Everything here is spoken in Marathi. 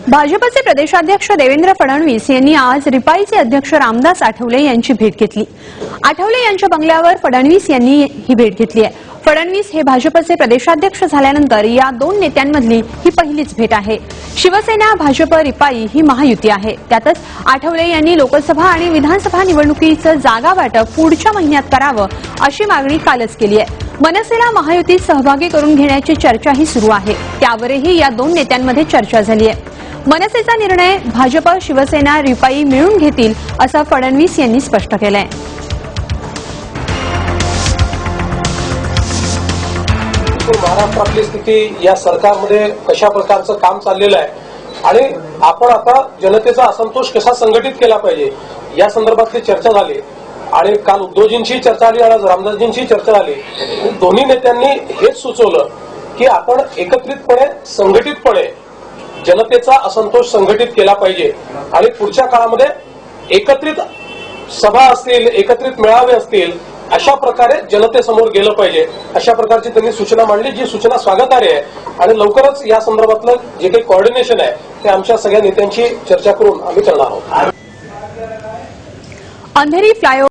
भाजपचे प्रदेशाध्यक्ष देवेंद्र फडणवीस यांनी आज रिपाईचे अध्यक्ष रामदास आठवले यांची भेट घेतली। आठवले यांच्या बंगल्यावर फडणवीस यांनी ही भेट घेतली आहे। फडणवीस हे भाजपचे प्रदेशाध्यक्ष झाल्यानंतर या दोन नेत्यांमधली ही पहिलीच भेट आहे। शिवसेना भाजप रिपाई ही महायुती आहे। त्यातच आठवले यांनी लोकसभा आणि विधानसभा निवडणुकीचं जागा वाटप पुढच्या महिन्यात करावं अशी मागणी कालच केली आहे। मनसेला महायुतीत सहभागी करून घेण्याची चर्चाही सुरू आहे। त्यावरही या दोन नेत्यांमध्ये चर्चा झाली आहे। मनसेचा निर्णय भाजप शिवसेना रिपाई मिळून घेतील असं फडणवीस यांनी स्पष्ट केलंय। महाराष्ट्रातली स्थिती या सरकारमध्ये कशा प्रकारचं काम चाललेलं आहे आणि आपण आता जनतेचा असंतोष कसा संघटित केला पाहिजे या संदर्भातली चर्चा झाली आणि काल उद्धवजींची चर्चा झाली आणि आज रामदासजींची चर्चा झाली। दोन्ही नेत्यांनी हेच सुचवलं की आपण एकत्रितपणे संघटितपणे जनतेचा असंतोष संघटित केला पाहिजे आणि पुढच्या काळामध्ये एकत्रित सभा असतील, एकत्रित मेळावे असतील, अशा प्रकारे जनतेसमोर गेलं पाहिजे अशा प्रकारची त्यांनी सूचना मांडली, जी सूचना स्वागतार्ह आहे आणि लवकरच या संदर्भातलं जे काही कोऑर्डिनेशन आहे ते आमच्या सगळ्या नेत्यांची चर्चा करून आम्ही करणार आहोत। अंधेरी फ्लायओव्हर